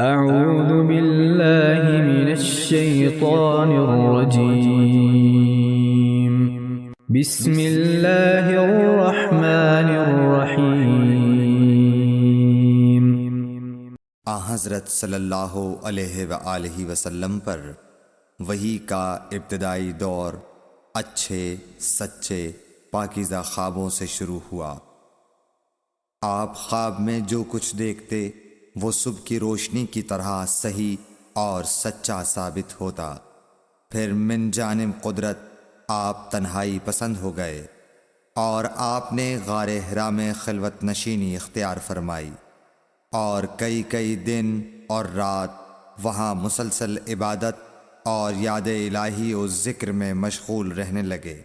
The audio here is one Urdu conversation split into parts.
أعوذ بالله من الشيطان الرجيم. بسم الله الرحمن الرحيم. حضرت صلی اللہ علیہ وآلہ وسلم پر وحی کا ابتدائی دور اچھے سچے پاکیزہ خوابوں سے شروع ہوا۔ آپ خواب میں جو کچھ دیکھتے وہ صبح کی روشنی کی طرح صحیح اور سچا ثابت ہوتا۔ پھر من جانب قدرت آپ تنہائی پسند ہو گئے اور آپ نے غار حرا میں خلوت نشینی اختیار فرمائی اور کئی دن اور رات وہاں مسلسل عبادت اور یاد الہی و ذکر میں مشغول رہنے لگے۔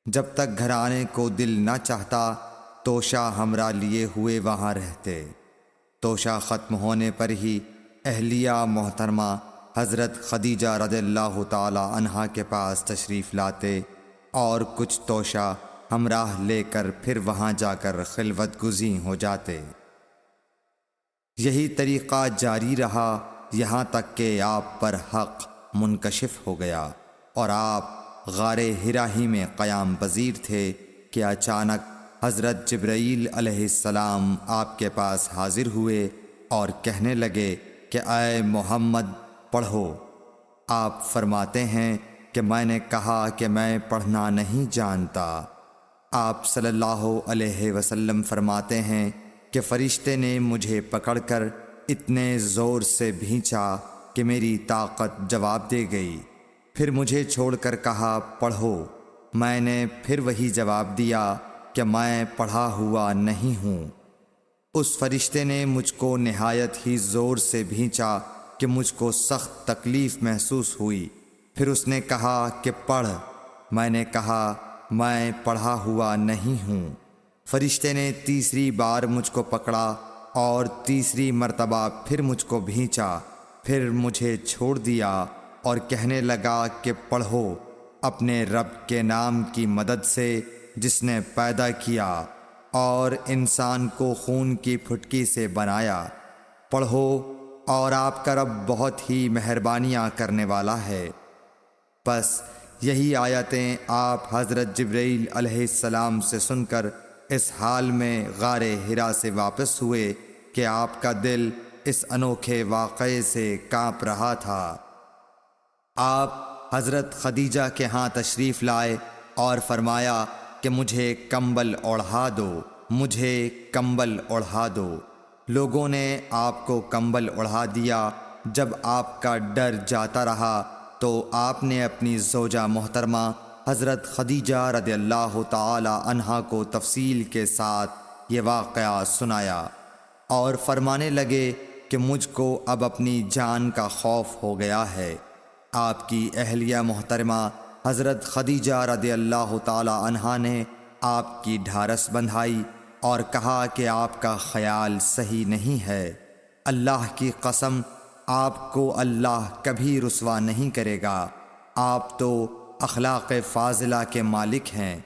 جب تک گھر آنے کو دل نہ چاہتا توشہ ہمراہ لیے ہوئے وہاں رہتے۔ توشہ ختم ہونے پر ہی اہلیہ محترمہ حضرت خدیجہ رضی اللہ تعالی عنہا کے پاس تشریف لاتے اور کچھ توشہ ہمراہ لے کر پھر وہاں جا کر خلوت گزین ہو جاتے۔ یہی طریقہ جاری رہا یہاں تک کہ آپ پر حق منکشف ہو گیا اور آپ غار حرا ہی میں قیام پذیر تھے کہ اچانک حضرت جبرائیل علیہ السلام آپ کے پاس حاضر ہوئے اور کہنے لگے کہ اے محمد پڑھو۔ آپ فرماتے ہیں کہ میں نے کہا کہ میں پڑھنا نہیں جانتا۔ آپ صلی اللہ علیہ وسلم فرماتے ہیں کہ فرشتے نے مجھے پکڑ کر اتنے زور سے بھینچا کہ میری طاقت جواب دے گئی۔ پھر مجھے چھوڑ کر کہا پڑھو۔ میں نے پھر وہی جواب دیا کہ میں پڑھا ہوا نہیں ہوں۔ اس فرشتے نے مجھ کو نہایت ہی زور سے بھینچا کہ مجھ کو سخت تکلیف محسوس ہوئی۔ پھر اس نے کہا کہ پڑھ۔ میں نے کہا میں پڑھا ہوا نہیں ہوں۔ فرشتے نے تیسری بار مجھ کو پکڑا اور تیسری مرتبہ پھر مجھ کو بھینچا، پھر مجھے چھوڑ دیا اور کہنے لگا کہ پڑھو اپنے رب کے نام کی مدد سے جس نے پیدا کیا اور انسان کو خون کی پھٹکی سے بنایا۔ پڑھو اور آپ کا رب بہت ہی مہربانیاں کرنے والا ہے۔ بس یہی آیتیں آپ حضرت جبرائیل علیہ السلام سے سن کر اس حال میں غار حرا سے واپس ہوئے کہ آپ کا دل اس انوکھے واقعے سے کانپ رہا تھا۔ آپ حضرت خدیجہ کے ہاں تشریف لائے اور فرمایا کہ مجھے کمبل اوڑھا دو، مجھے کمبل اوڑھا دو۔ لوگوں نے آپ کو کمبل اوڑھا دیا۔ جب آپ کا ڈر جاتا رہا تو آپ نے اپنی زوجہ محترمہ حضرت خدیجہ رضی اللہ تعالی عنہا کو تفصیل کے ساتھ یہ واقعہ سنایا اور فرمانے لگے کہ مجھ کو اب اپنی جان کا خوف ہو گیا ہے۔ آپ کی اہلیہ محترمہ حضرت خدیجہ رضی اللہ تعالی عنہا نے آپ کی ڈھارس بندھائی اور کہا کہ آپ کا خیال صحیح نہیں ہے۔ اللہ کی قسم آپ کو اللہ کبھی رسوا نہیں کرے گا۔ آپ تو اخلاق فاضلہ کے مالک ہیں،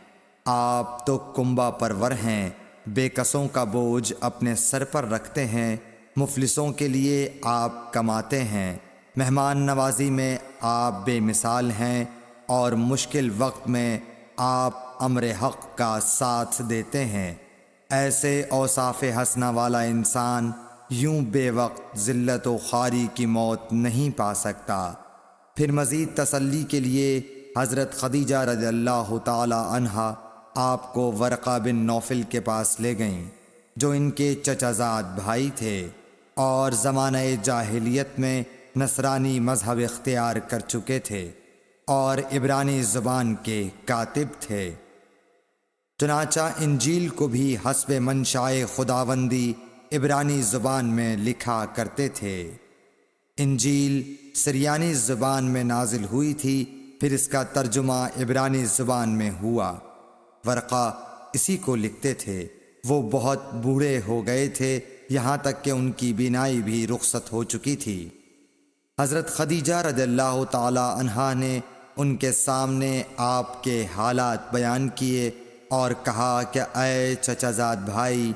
آپ تو کنبہ پرور ہیں، بے کسوں کا بوجھ اپنے سر پر رکھتے ہیں، مفلسوں کے لیے آپ کماتے ہیں، مہمان نوازی میں آپ بے مثال ہیں اور مشکل وقت میں آپ امر حق کا ساتھ دیتے ہیں۔ ایسے اوصاف حسنہ والا انسان یوں بے وقت ذلت و خواری کی موت نہیں پا سکتا۔ پھر مزید تسلی کے لیے حضرت خدیجہ رضی اللہ تعالی عنہا آپ کو ورقہ بن نوفل کے پاس لے گئیں جو ان کے چچا زاد بھائی تھے اور زمانہ جاہلیت میں نصرانی مذہب اختیار کر چکے تھے اور عبرانی زبان کے کاتب تھے۔ چنانچہ انجیل کو بھی حسب منشائے خداوندی عبرانی زبان میں لکھا کرتے تھے۔ انجیل سریانی زبان میں نازل ہوئی تھی، پھر اس کا ترجمہ عبرانی زبان میں ہوا۔ ورقہ اسی کو لکھتے تھے۔ وہ بہت بوڑھے ہو گئے تھے، یہاں تک کہ ان کی بینائی بھی رخصت ہو چکی تھی۔ حضرت خدیجہ رضی اللہ تعالی عنہا نے ان کے سامنے آپ کے حالات بیان کیے اور کہا کہ اے چچا زاد بھائی،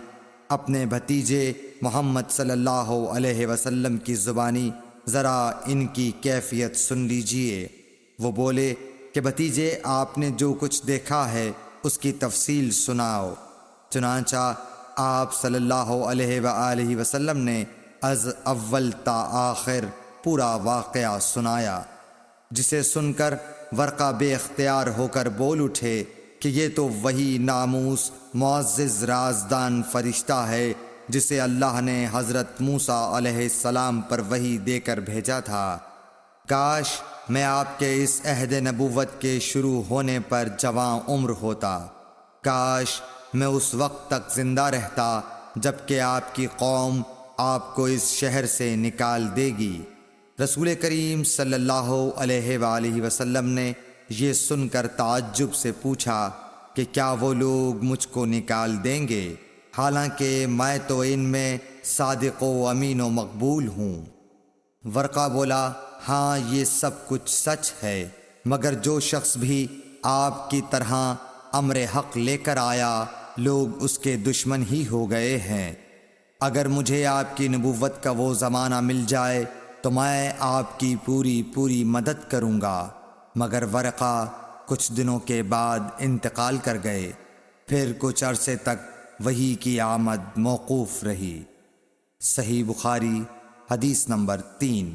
اپنے بھتیجے محمد صلی اللہ علیہ وسلم کی زبانی ذرا ان کی کیفیت سن لیجئے۔ وہ بولے کہ بھتیجے، آپ نے جو کچھ دیکھا ہے اس کی تفصیل سناؤ۔ چنانچہ آپ صلی اللہ علیہ وآلہ وسلم نے از اول تا آخر پورا واقعہ سنایا، جسے سن کر ورقہ بے اختیار ہو کر بول اٹھے کہ یہ تو وہی ناموس معزز رازدان فرشتہ ہے جسے اللہ نے حضرت موسیٰ علیہ السلام پر وحی دے کر بھیجا تھا۔ کاش میں آپ کے اس عہد نبوت کے شروع ہونے پر جواں عمر ہوتا، کاش میں اس وقت تک زندہ رہتا جب کہ آپ کی قوم آپ کو اس شہر سے نکال دے گی۔ رسول کریم صلی اللہ علیہ وآلہ وسلم نے یہ سن کر تعجب سے پوچھا کہ کیا وہ لوگ مجھ کو نکال دیں گے، حالانکہ میں تو ان میں صادق و امین و مقبول ہوں۔ ورقہ بولا، ہاں یہ سب کچھ سچ ہے، مگر جو شخص بھی آپ کی طرح امر حق لے کر آیا لوگ اس کے دشمن ہی ہو گئے ہیں۔ اگر مجھے آپ کی نبوت کا وہ زمانہ مل جائے تو میں آپ کی پوری مدد کروں گا، مگر ورقہ کچھ دنوں کے بعد انتقال کر گئے۔ پھر کچھ عرصے تک وحی کی آمد موقوف رہی۔ صحیح بخاری حدیث نمبر 3۔